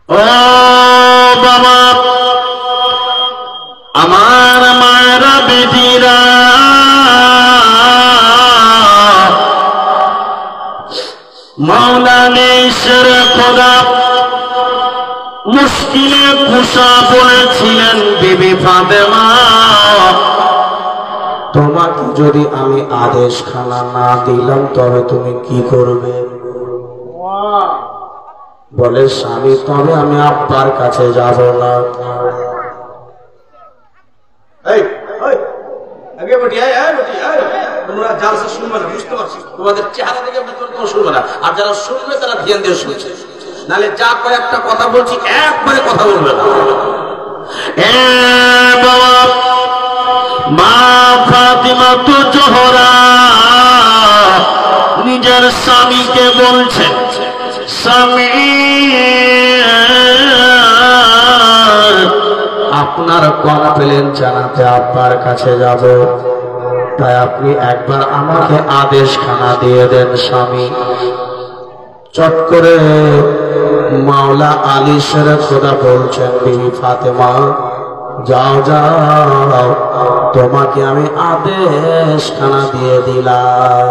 ও বাবা, আমার মায়েরা বেটিরা, মাওলানা ঈশ্বর খোদা মুশকিলে কুশা বলেছিলেন, বিবি ফাতেমা তোমাকে যদি আমি আদেশ খানা না দিলাম তবে তুমি কি করবে? বলে স্বামী, তবে আমি আব্বার কাছে যাব না। তোমরা জালসা শুনবে না, বুঝতে পারছি তোমাদের চেহারা দেখে শুনবে না, আর যারা শুনবে তারা ধ্যান দিয়ে শুনছে, নাহলে যা কয়েকটা কথা বলছি একবারে কথা বলবে না। বাবা, মা ফাতিমা তো জোহরা নিজের স্বামীকে বলছেন, স্বামী আপনার কমপ্লেন জানাতে আব্বার কাছে যাব, তাই আপনি একবার আমাকে আদেশ খানা দিয়ে দেন স্বামী। চট করে মাওলা আলী শের খোদা বলছেন, বিবি ফাতেমা যাও যাও, তোমাকে আমি আদেশ খানা দিয়ে দিলাম।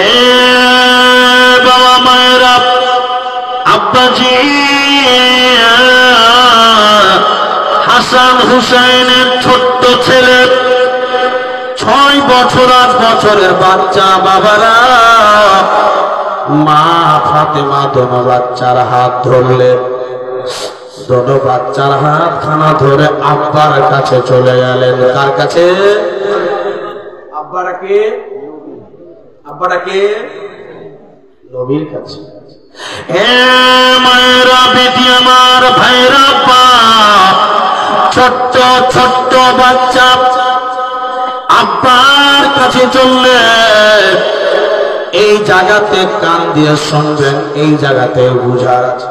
এ বাবা মায়েরা, আব্বাজি হাসান হুসাইনের ছোট্ট ছেলে, 6 বছর 8 বছরের বাচ্চা বাবারা, মা ফাতেমা দোনো বাচ্চার হাত ধরলেন, দোনো বাচ্চার হাত খানা ধরে আব্বার কাছে চলে গেলেন। কার কাছে? আব্বারাকে, আব্বারাকে নবীর কাছে। এ মায়েরা, বেটি আমার, ভাইরা, ছোট্ট ছোট্ট বাচ্চা আব্বার কাছে চললে, এই জায়গাতে কান দিয়ে শুনবেন, এই জায়গাতে বুঝার আছে,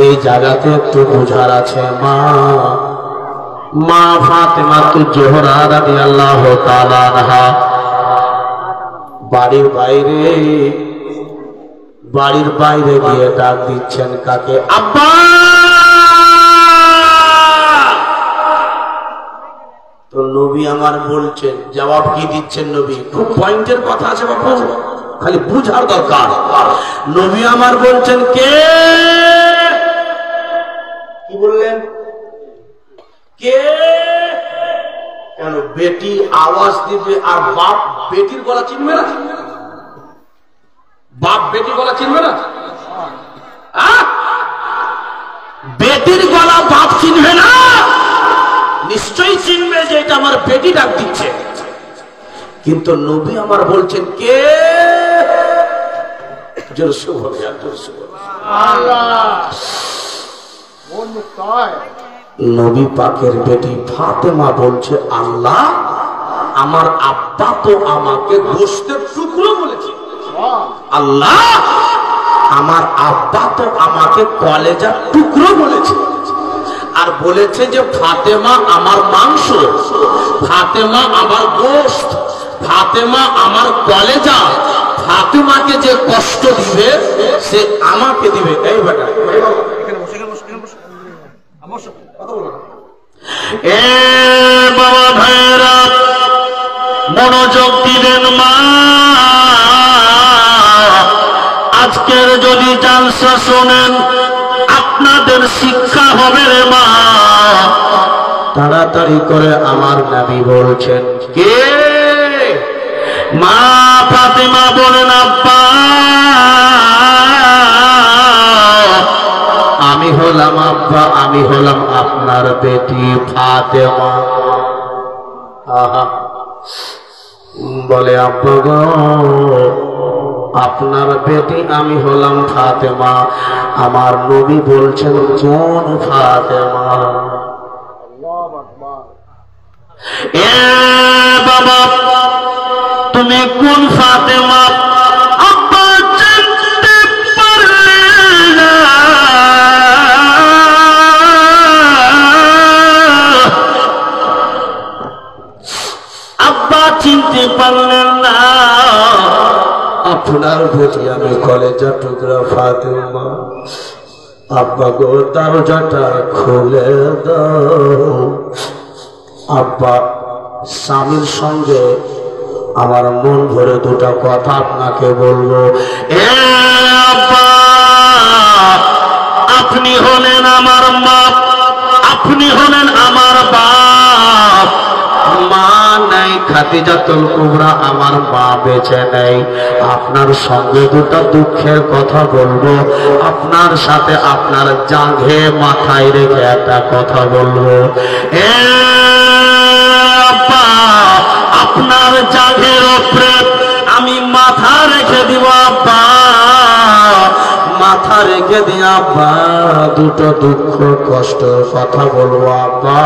এই জায়গাতে একটু বুঝার আছে। মা ফাতেমা তো জোহরা রাদিয়াল্লাহু তাআলা আনহা বাড়ির বাইরে গিয়ে ডাক দিচ্ছেন, কাকে? আব্বা। তো নবী আমার বলছেন, জবাব কি দিচ্ছেন নবী? খুব পয়েন্টের কথা আছে বাবু, খালি বুঝার দরকার। নবী আমার বলছেন, কে? কি বললেন? কে? কেন বেটি আওয়াজ দিবে আর বাপ বেটির গলা চিনবে না? বাপ বেটির গলা চিনবে না? বেটির গলা বাপ চিনবে না? নিশ্চয়ই চিনবে যে এটা আমার বেটি ডাক দিচ্ছে। কিন্তু নবী আমার বলছেন, কে? জোরসে বলে, জোরসে বলে। নবী পাকের বেটি ফাতেমা বলছে, আল্লাহ, আমার আব্বা তো আমাকে গোশতের টুকরো বলেছে, আল্লাহ, আমার আব্বা তো আমাকে কলেজার টুকরো বলেছে, আর বলেছে যে ফাতেমা আমার মাংস, ফাতেমা আমার গোশত, ফাতেমা আমার কলেজা, ফাতেমাকে যে কষ্ট দিবে সে আমাকে দিবে। এই বেটা, এ বাবা ভাইরা, মনোযোগ দিবেন। মা, আজকের যদি জালসা শোনেন আপনাদের শিক্ষা হবে রে মা। তাড়াতাড়ি করে আমার নবী বলছেন, কে? মা ফাতেমা বলেন, আব্বা, আমি হলাম আব্বা, আমি হলাম আপনার বেটি ফাতেমা। আহা, বলে আব্বা গো, আপনার বেটি আমি হলাম ফাতেমা। আমার নবী বলছেন, কোন ফাতেমা? এ বাবা, তুমি কোন ফাতেমা? আব্বা চিনতে পারলে না, আব্বা চিনতে পারলেন না, আপনার প্রতি আমি কলেজা টুকরা ফাতেমা, আব্বা গো দরজাটা খুলে দাও। আব্বা, স্বামীর সঙ্গে আমার মন ভরে দুটা কথা আপনাকে বলবো। এ আব্বা, আপনি হলেন আমার মা, আপনি হলেন আমার বাপ। মা নাই, খাদিজাতুল কুবরা আমার মা বেঁচে নেই। আপনার সঙ্গে দুটো দুঃখের কথা বলবো, আপনার সাথে আপনার জাঁঘে মাথায় রেখে একটা কথা বলবো। এ আব্বা, আপনার জাঁঘের উপরে আমি মাথা রেখে দিব আব্বা, মাথা রেখে দিয়ে আব্বা দুটো দুঃখ কষ্ট কথা বলবো আব্বা।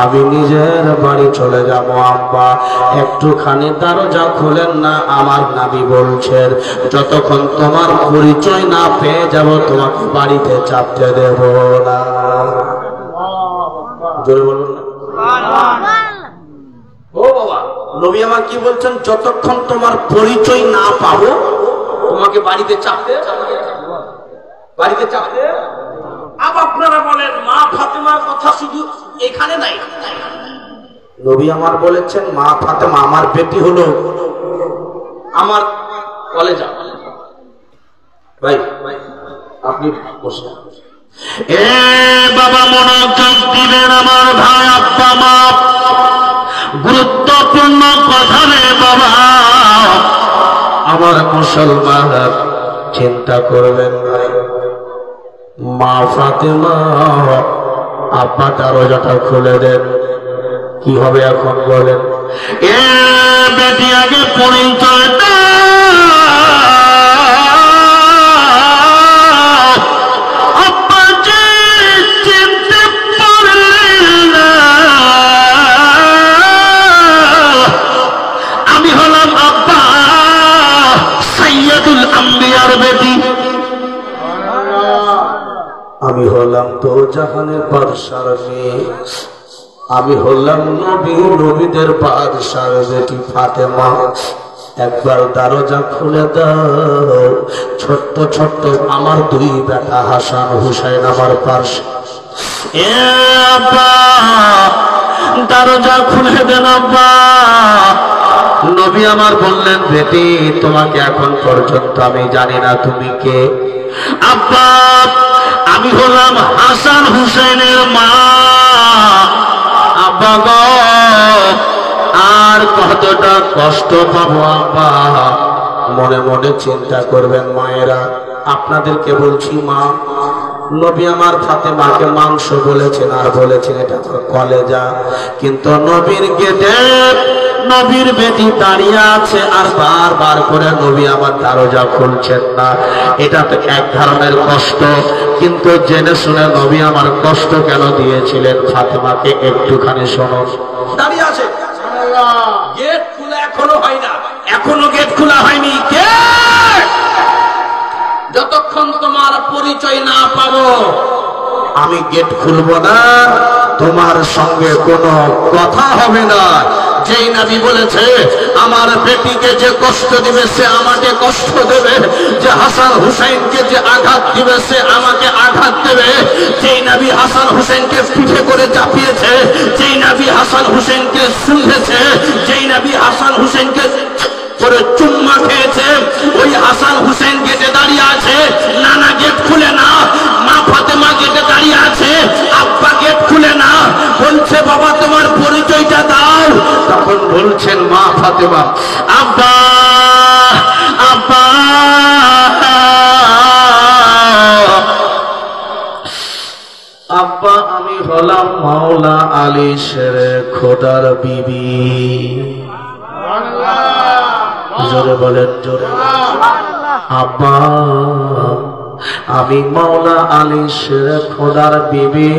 আমি নিজের বাড়ি চলে যাব আব্বা। একটুখানি দরজা খুলেন না, আমার নবী বলছেন যতক্ষণ তোমার পরিচয় না পেয়ে যাব তোমাকে বাড়িতে চাপতে দেব না। জোরে বলুন না। ও বাবা, নবী আমার কি বলছেন? যতক্ষণ তোমার পরিচয় না পাবো তোমাকে বাড়িতে চাপতে আবার আপনারা বলেন মা ফাতেমার কথা শুধু এখানে নাই। নবী আমার বলেছেন মা ফাতেমা আমার বেটি হলো আমার কলেজা। ভাই আপনি বসে। এ বাবা, মনোযোগ দিবেন আমার ভাই, আব্বা মা, গুরুত্বপূর্ণ কথা রে বাবা। আমার মুসলমান চিন্তা করবেন ভাই, মা ফাতেমা আব্বা দরজাটা খুলে দেন। কি হবে এখন বলেন? এ বেটি আগে পরিচয় আব্বা যে চিনতে পারলেন না, আমি হলাম আব্বা সাইয়্যিদুল আম্বিয়ার বেটি, আমি হলাম তো জাহানের বাদশার মেয়ে, আমি হলাম নবীদের বাদশার বেটি ফাতেমা। একবার দরজা খুলে দাও, ছোট্ট ছোট্ট আমার দুই বেটা হাসান হুসাইন আমার পাশে। এ আব্বা, দরজা খুলে দেন আব্বা। নবী আমার বললেন বেটি তোমাকে এখন পর্যন্ত আমি জানি না তুমি কে। আব্বা, আমি হলাম হাসান হুসেনের মা। আব্বা গো, আর কতটা কষ্ট পাবো আব্বা, মনে মনে চিন্তা করবেন মায়েরা। আপনাদেরকে বলছি মা, নবী আমার ফাতেমাকে মাংস বলেছেন আর বলেছেন এটা তো কলেজা, কিন্তু নবীর গেটে নবীর বেটি দাঁড়িয়ে আছে আর বারবার করে নবী আমার দরজা খুলছেন না। এটা তো এক ধরনের কষ্ট, কিন্তু জেনে শুনে নবী আমার কষ্ট কেন দিয়েছিলেন ফাতেমাকে একটুখানি শোনো। দাঁড়িয়ে আছে, গেট খোলা এখনো হয় না, এখনো গেট খোলা হয়নি। যতক্ষণ তোমার পরিচয় না পাবো আমি গেট খুলবো না, তোমার সঙ্গে কোনো কথা হবে না। যেই নবী বলেছে আমার বেটিকে যে কষ্ট দিবে সে আমাকে কষ্ট দেবে, যে হাসান হুসাইনকে যে আঘাত দিবে সে আমাকে আঘাত দেবে। যেই নবী হাসান হুসাইনকে পিঠে করে চাপিয়েছে, যেই নবী হাসান হুসাইনকে শুনেছে, যেই নবী হাসান হুসাইনকে করে চুম্মা খেয়েছে, ওই হাসান হুসেন গেটে দাঁড়িয়ে আছে। নানা গেট খুলে না, মা ফাতেমা গেটে দাঁড়িয়ে আছে, আব্বা গেট খুলে না, বলছে বাবা তোমার পরিচয়টা দাও। তখন বলছেন মা ফাতেমা আব্বা আব্বা আব্বা আমি হলাম মাওলা আলী শেরে খোদার বিবি। জোরে বলেন, জোরে। আব্বা আমি মাওলা আলী শেরে খোদার বিবি।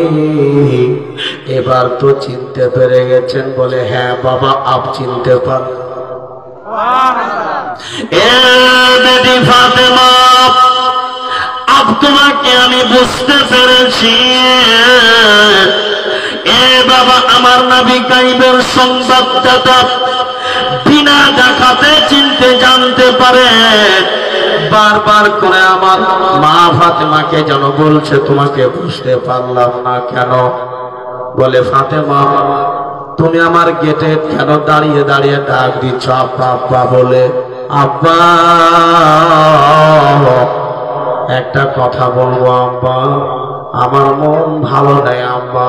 এবার তো চিনতে পেরে গেছেন? বলে হ্যাঁ বাবা, আপ চিনতে পার। এ বেটি ফাতেমা, আব তোমাকে আমি বুঝতে পেরেছি। এ বাবা, আমার নবী গায়বের সংবাদদাতা, বিনা দেখাতে চিনতে জানতে পারে। বারবার করে আমার মা ফাতেমাকে যেন বলছে, তোমাকে বুঝতে পারলাম না কেন? বলে, ফাতেমা তুমি আমার গেটে কেন দাঁড়িয়ে দাঁড়িয়ে ডাক দিচ্ছ আব্বা আব্বা বলে? আব্বা একটা কথা বলবো আব্বা, আমার মন ভালো নেই আব্বা,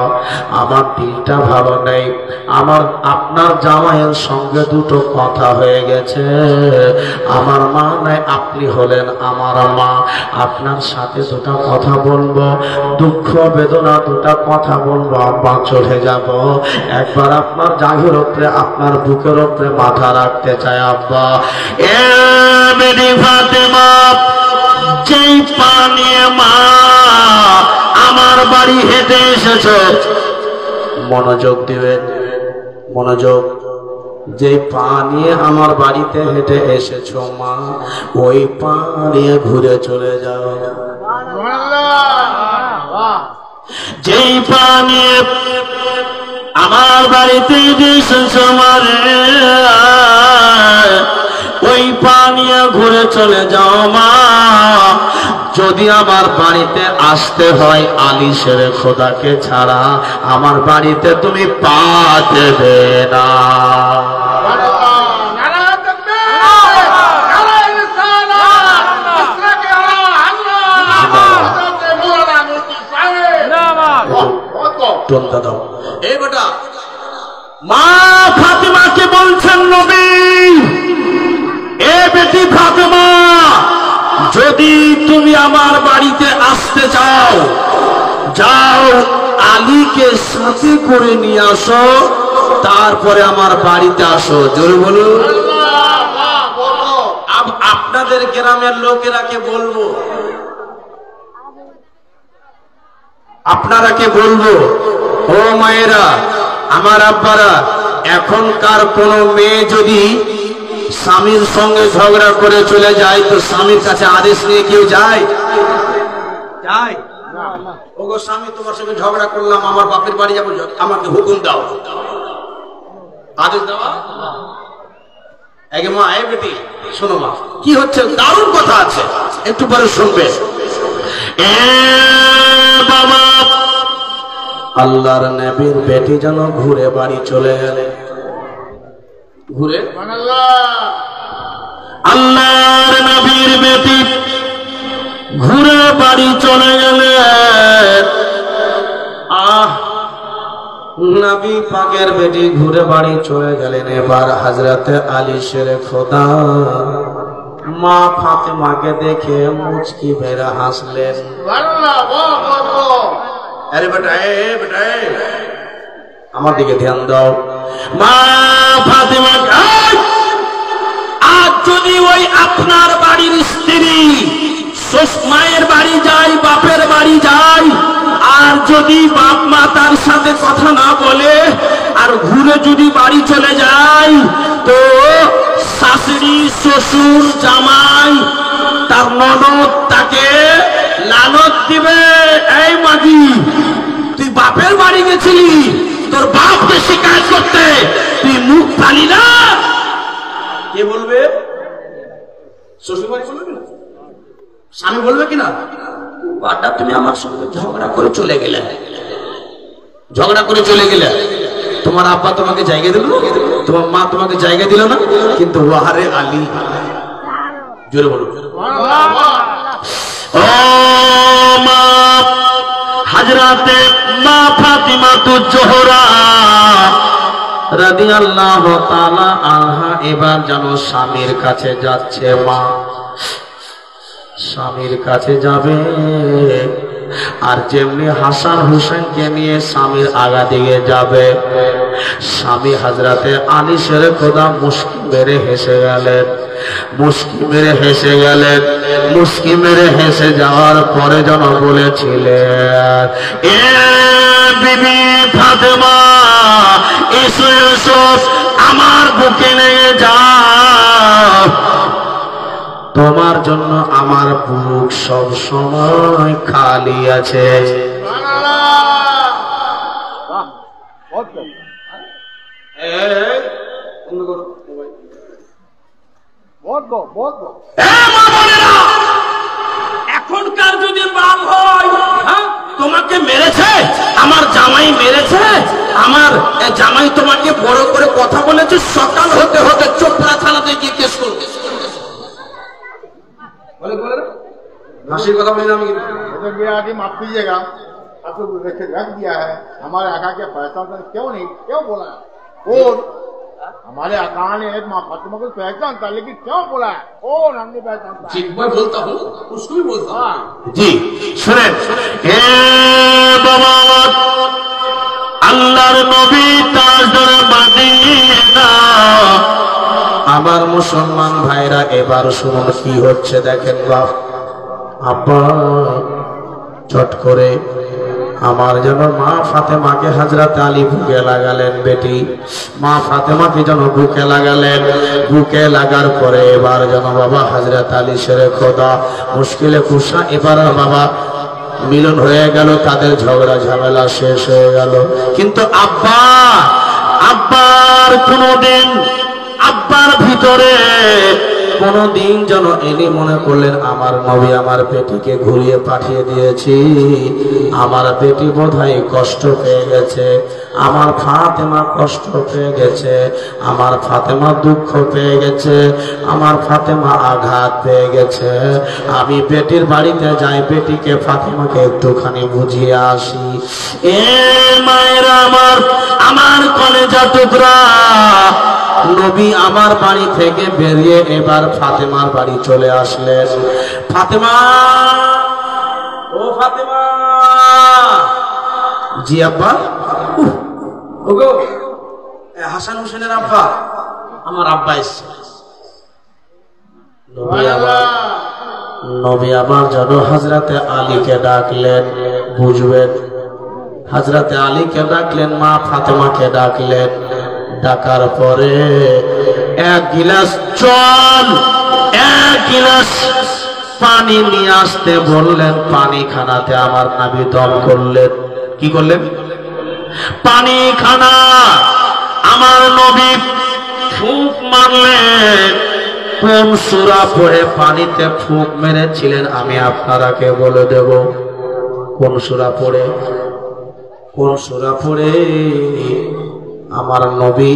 আমার দিলটা ভালো নেই। আমার আপনার জামাইয়ের সঙ্গে দুটো কথা হয়ে গেছে। আমার মা নাই, আপনি হলেন আমার মা। আপনার সাথে দুটা কথা বলবো, দুঃখ বেদনা দুটা কথা বলবো আব্বা, চলে যাব। একবার আপনার জাগের উপরে, আপনার বুকের উপরে মাথা রাখতে চাই আব্বা। এ বেটি ফাতেমা, যেই পানি মা আমার বাড়ি হেঁটে এসেছো, মনোযোগ দিবেন, মনোযোগ। যে পা নিয়ে আমার বাড়িতে হেঁটে এসেছো মা, ওই পা নিয়ে ঘুরে চলে যাও। যেই পা নিয়ে আমার বাড়িতে এসেছো মারে, ওই পা নিয়ে ঘুরে চলে যাও মা। যদি আমার বাড়িতে আসতে হয় আলিশের খোদাকে ছাড়া, আমার বাড়িতে তুমি পা দেবে না। মা ফাতেমাকে বলছেন নবী, এ বেটি ফাতেমা, যদি তুমি আমার বাড়িতে আসতে চাও, যাও আলীকে সাথে করে নিয়ে আসো, তারপরে আমার বাড়িতে আসো। জোরে বলুন। আপনাদের গ্রামের লোকেরা কে বলবো, আপনারা কে বলবো? ও মায়েরা, আমার আব্বারা, এখনকার কোন মেয়ে যদি স্বামীর সঙ্গে ঝগড়া করে চলে যায়, তো স্বামীর কাছে আদেশ নিয়ে কেউ যায়? যায়? ওগো স্বামী, তোমার সঙ্গে ঝগড়া করলাম, আমার বাপের বাড়ি যাবো, আমাকে হুকুম দাও, আদেশ দেওয়া? মা, এ বেটি শোনো মা, কি হচ্ছে, দারুণ কথা আছে, একটু পরে শুনবে। বাবা, আল্লাহর নবীর বেটি যেন ঘুরে বাড়ি চলে গেলেন, ঘুরে আল্লাহর নবীর বেটি ঘুরে বাড়ি চলে গেলেন। নবী পাকের বেটি ঘুরে বাড়ি চলে গেলেন। এবার হযরতে আলী শের খোদা মা ফাতেমাকে দেখে মুচকি মেরে হাসলেন। আরে বেটা, বেটা আমার দিকে ধ্যান দাও। মা ফাতেমা, আজ যদি ওই আপনার বাড়ির স্ত্রী মায়ের বাড়ি যায়, বাপের বাড়ি যায়, আর যদি বাপ মা তার সাথে কথা না বলে আর ঘুরে যদি বাড়ি চলে যায়, তো শাশুড়ি, শ্বশুর, জামাই, তার ননদ তাকে লানত দিবে। এই মাগি, তুই বাপের বাড়ি গেছিলি তোর বাপকে শিকায়ত করতে, তুই মুখ পালি না? কে বলবে? শ্বশুর বাড়ি বলবে না, স্বামী বলবে কিনা, বাটা তুমি আমার সঙ্গে ঝগড়া করে চলে গেলে, ঝগড়া করে চলে গেলে, তোমার আব্বা তোমাকে জায়গা দিল না, তোমার মা তোমাকে জায়গা দিল না, কিন্তু ওয়াহারে আলী, জোরে বলো, ও মা হযরতে মা ফাতিমা জোহরা রাদিয়াল্লাহু তাআলা আনহা এবার যেন স্বামীর কাছে যাচ্ছে। মা স্বামীর কাছে যাবে, আর যেমনি হাসান হুসেনকে নিয়ে স্বামীর আগা দিকে যাবে, স্বামী হযরতে আলী শের খোদা মুস্কি মেরে হেসে গেলেন, মুস্কি মেরে হেসে গেলেন। মুস্কি মেরে হেসে যাওয়ার পরে যেন বলেছিলেন, এ বিবি ফাতেমা, এসো এসো, আমার বুকে নিয়ে যাও, তোমার জন্য আমার বুক সব সময় খালি আছে। মা বোনেরা, তোমাকে মেরেছে, আমার জামাই মেরেছে, আমার জামাই তোমাকে বড় করে কথা বলেছে, সকাল হতে হতে চোপড়া থানাতে গিয়ে কেস করবে। হাসির কথা বলি না আমি, आगे माफ कीजिएगा, आपको वैसे रख दिया है, हमारे आका के फैसला क्यों नहीं, क्यों बोला कौन? हमारे आका ने माँ फातिमा को पहचान था, लेकिन क्यों बोला है कौन? हमने पहचान था। ठीक मैं बोलता हूँ, उसको भी बोलता हूँ। জি শুনেন, হে বাবা, আল্লাহর নবী তাজদার মদিনা। আমার মুসলমান ভাইরা এবার শুনুন কি হচ্ছে দেখেন। বাপ আব্বা চট করে আমার যেন মা ফাতেমাকে হযরত আলী বুকে লাগালেন। বেটি মা ফাতেমাকে যেন বুকে লাগালেন। বুকে লাগার পরে এবার যেন বাবা হযরত আলী শেরে খোদা মুশকিলে কুশা এবার বাবা মিলন হয়ে গেল, তাদের ঝগড়া ঝামেলা শেষ হয়ে গেল। কিন্তু আব্বার কোনদিন আব্বার ভিতরে কোনদিন যেন এনি মনে করলেন আমার নবী আমার বেটিকে ঘুরিয়ে পাঠিয়ে দিয়েছি, আমার বেটি বোধহয় কষ্ট পেয়ে গেছে, আমার ফাতেমা কষ্ট পেয়ে গেছে, আমার ফাতেমা দুঃখ পেয়ে গেছে, আমার ফাতেমা আঘাত পেয়ে গেছে, আমি বেটির বাড়িতে যাই, বেটিকে ফাতেমাকে একটুখানি বুঝিয়ে আসি। এ মায়েরা আমার কলেজা টুকরা, নবী আমার বাড়ি থেকে বেরিয়ে এবার ফাতেমার বাড়ি চলে আসলেন। ফাতেমা, ও ফাতেমা। জি আব্বা। ওগো হাসান হোসেনের আব্বা, আমার আব্বা এসছে। নবী আমার যেন হযরতে আলীকে ডাকলেন, বুঝবেন হযরতে আলীকে ডাকলেন, মা ফাতেমাকে ডাকলেন। ডাকার পরে এক গিলাস জল, এক গিলাস পানি নিয়ে আসতে বললেন। পানি খানাতে আমার নবী দম করলেন। কি করলেন? পানি খানা আমার নবী ফুঁক মারলেন। কোন সূরা পড়ে পানিতে ফুঁক মেরেছিলেন আমি আপনারাকে বলে দেব। কোন সূরা পড়ে, কোন সূরা পড়ে আমার নবী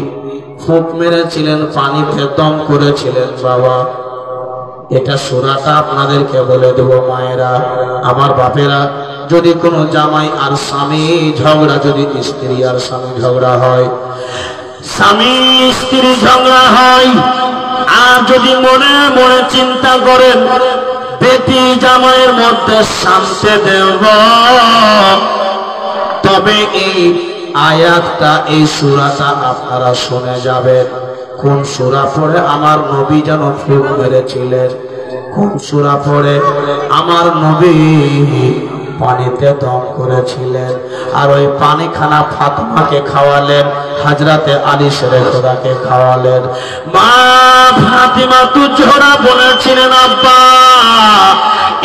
ফুঁক মেরেছিলেন, পানিতে দম করেছিলেন? বাবা এটা সূরাটা আপনাদেরকে বলে দেব। মায়েরা আমার বাপেরা, যদি কোনো জামাই আর স্বামী ঝগড়া, যদি স্ত্রী আর স্বামী ঝগড়া হয়, স্বামী স্ত্রী ঝগড়া হয়, আর যদি মনে মনে চিন্তা করেন বেটি জামাইয়ের মধ্যে শান্তি দেব, তবে এই আয়াতটা, এই সূরাটা আপনারা শুনে যাবেন। কোন সূরা পড়ে আমার নবী যেন ফুঁক মেরেছিলেন? কোন সূরা পড়ে আমার নবী পানিতে দম করেছিলেন? আর ওই পানি খানা ফাতেমাকে খাওয়ালেন, হযরতে আলী শেরে খোদাকে খাওয়ালেন। মা ফাতেমা তুজোরা বলেছিলেন আব্বা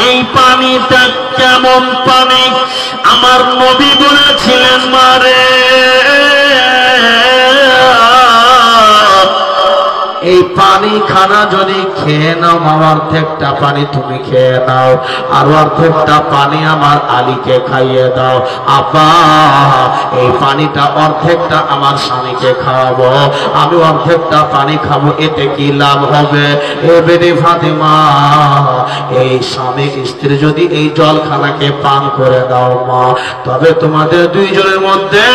এই পানিটা কেমন পানি? আমার নবী বলেছিলেন মারে এই পানি খানা যদি খেয়ে নাও, আমার অর্ধেকটা পানি তুমি খেয়ে নাও, আর অর্ধেকটা পানি আমার আলীকে খাইয়ে দাও। আব্বা এই পানিটা অর্ধেকটা আমার স্বামীকে খাওয়াবো, আমি অর্ধেকটা পানি খাবো, এতে কি লাভ হবে? এ বেটি ফাতেমা, এই স্বামী স্ত্রী যদি এই জলখানাকে পান করে দাও মা, তবে তোমাদের দুইজনের মধ্যে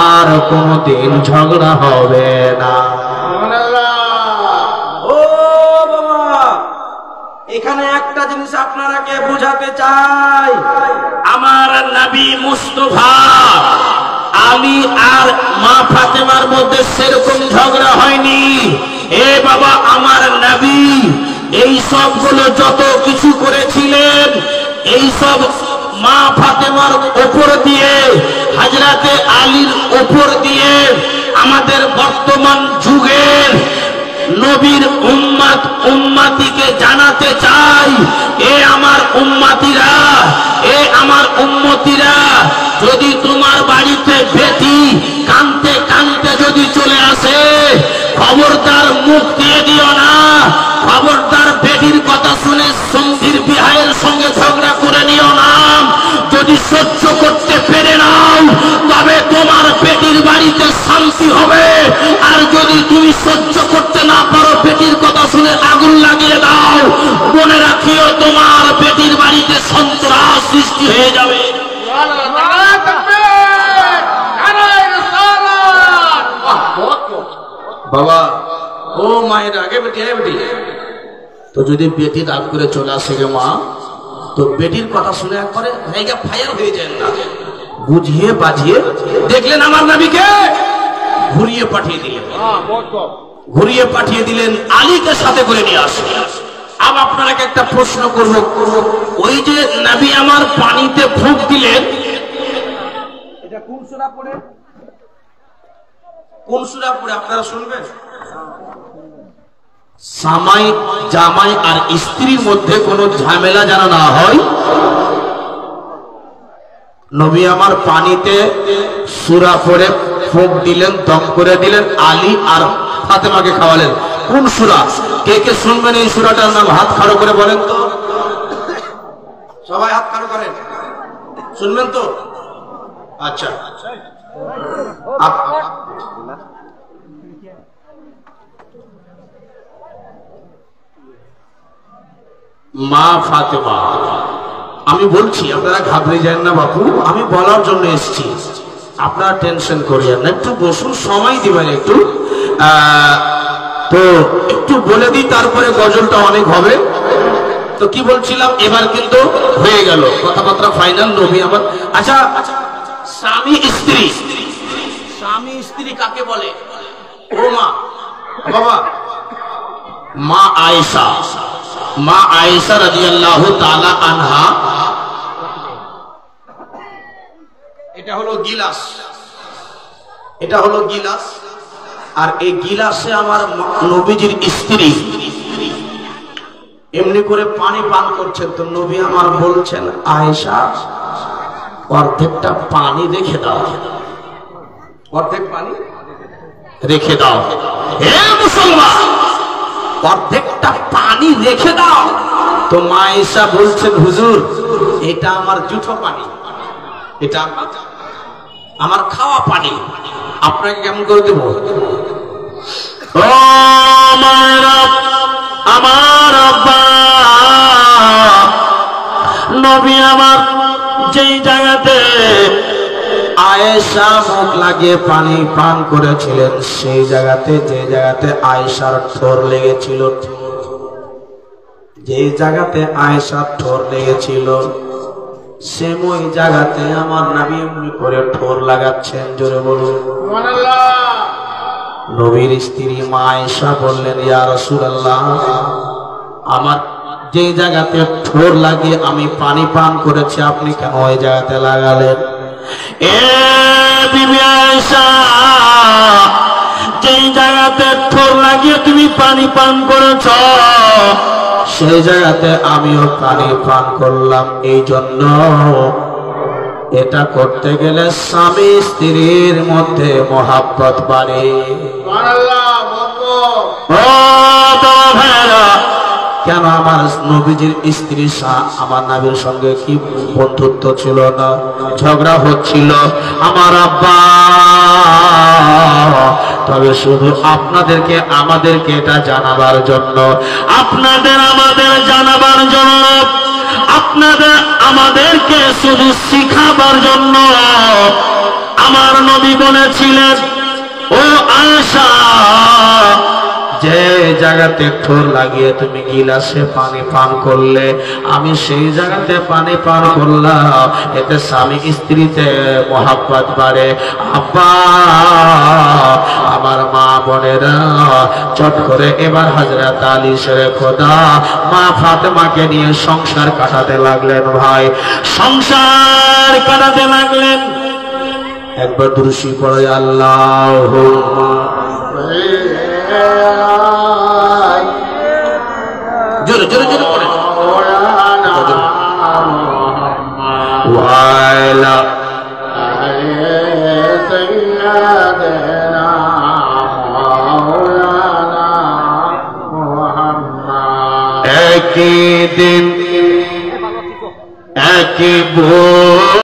আর কোনদিন ঝগড়া হবে না। ও বাবা, এখানে একটা জিনিস আপনারাকে বুঝাতে চাই, আমার নবী মুস্তাফা আলী আর মা ফাতেমার মধ্যে সেরকম ঝগড়া হয়নি। এ বাবা, আমার নবী এই সবগুলো যত কিছু করেছিলেন, এই সব মা ফাতেমার উপর দিয়ে, হযরতে আলীর উপর দিয়ে আমাদের বর্তমান যুগের নবীর উম্মতিকে জানাতে চাই, এ আমার উম্মতিরা, এ আমার উম্মতিরা, যদি তোমার বাড়িতে বেটি কাঁদতে কাঁদতে যদি চলে আসে, খবরদার মুখ দিয়ে দিও না, খবরদার বেটির কথা শুনে সঙ্গীর বিহায়ের সঙ্গে ঝগড়া করে নিও না। রসুলের আগুন লাগিয়ে দাও, মনে রাখিও তোমার বেটির বাড়িতে সন্ত্রাস সৃষ্টি হয়ে যাবে। বাবা ও মায়ের আগে বেটি, হ্যাঁ বেটি, তো যদি বেটি রাগ করে চলে আসে গে মা, তো বেটির কথা শুনে একবারে ভেঙে ফায়ার হয়ে যায় না, বুঝিয়ে বাজিয়ে দেখলেন আমার নবীকে ঘুরিয়ে পাঠিয়ে দিলেন, ঘুরিয়ে পাঠিয়ে দিলেন, আলীকে সাথে করে নিয়ে আসলেন। अब আপনারা একটা প্রশ্ন করব, ওই যে নবী আমার পানিতে ফুঁক দিলেন, এটা কোন সূরা পড়ে, কোন সূরা পড়ে আপনারা শুনবেন? জামাই জামাই আর স্ত্রীর মধ্যে কোনো ঝামেলা যেন না হয়, নবী আমার পানিতে সূরা পড়ে ফুঁক দিলেন, দম করে দিলেন, আলী আর ফাতেমাকে খাওয়ালেন। কোন সূরা? কে কে শুনবেন এই সূরাটার নাম? হাত খাড়ো করে বলেন তো, সবাই হাত খাড়ো করেন, শুনবেন তো? আচ্ছা, মা ফাতেমা, আমি বলছি আপনারা ঘাবড়ে যান না বাপু, আমি বলার জন্য এসেছি, আপনারা টেনশন করিয়েন না, একটু বসুন, সময় দিবেন একটু। তো একটু বলে দিই, তারপরে গজলটা অনেক হবে। তো কি বলছিলাম, এবার কিন্তু হয়ে গেল কথাবার্তা ফাইনাল। নবী আমার, আচ্ছা স্বামী স্ত্রী, স্বামী স্ত্রী কাকে বলে? ও মা বাবা, মা আয়েশা, মা আয়েশা রাদিয়াল্লাহু তাআলা আনহা, এটা হলো গিলাস, এটা হলো গিলাস, আর এই গিলাসে আমার নবীজির স্ত্রী এমনি করে পানি পান করছেন। তো নবী আমার বলছেন, আয়েশা অর্ধেকটা পানি রেখে দাও, অর্ধেক পানি রেখে দাও, হে মুসলমান অর্ধেকটা পানি রেখে দাও। তো মা আয়েশা বলছেন, হুজুর এটা আমার জুঠো পানি, এটা আমার খাওয়া পানি, আপনাকে কেমন করে দেবো? ও মায়েরা, আমার আব্বা নবী আমার যেই জায়গাতে আয়েশা মুখ লাগিয়ে পানি পান করেছিলেন, সেই জায়গাতে, যে জায়গাতে আয়েশার ঠোর লেগেছিল, যে জায়গাতে আয়েশার ঠোর লেগেছিল, সেম ওই জায়গাতে আমার নবী এমনি করে ঠোর লাগাচ্ছেন। জোরে বলুন সুবহানাল্লাহ। নবীর স্ত্রী মা আয়েশা বললেন, ইয়া রাসূলুল্লাহ, আমার যে জায়গাতে ঠোর লাগিয়ে আমি পানি পান করেছি, আপনি কেন ওই জায়গাতে লাগালেন? এ বিবি আয়েশা, যেই জায়গাতে ঠোর লাগিয়ে তুমি পানি পান করেছ, সেই জায়গাতে আমিও পানি পান করলাম। এই জন্য এটা করতে গেলে স্বামী স্ত্রীর মধ্যে মহাব্বত বাড়ে। কেন আমার নবীজির স্ত্রী আমার নবীর সঙ্গে কি বন্ধুত্ব ছিল না, ঝগড়া হচ্ছিল আমার আব্বা। তবে শুধু আপনাদেরকে আমাদেরকে এটা জানাবার জন্য, আপনাদের আমাদের জানাবার জন্য, আপনাদের আমাদেরকে শুধু শিখাবার জন্য আমার নবী বলেছিলেন, ও আয়েশা, যে জায়গাতে ঠোর লাগিয়ে তুমি গিলাসে পানি পান করলে, আমি সেই জায়গাতে পানি পান করলাম, এতে স্বামী স্ত্রীতে মহাব্বত বাড়ে। আব্বা, আমার মা বোনেরা চট করে এবার হযরত আলী শেরে খোদা মা ফাতেমাকে নিয়ে সংসার কাটাতে লাগলেন। ভাই, সংসার কাটাতে লাগলেন। একবার দুরূদ পড়ে, আল্লাহুম্মা জোরে জোরে জোরে পড়ে, ওয়ালা একই দিন একই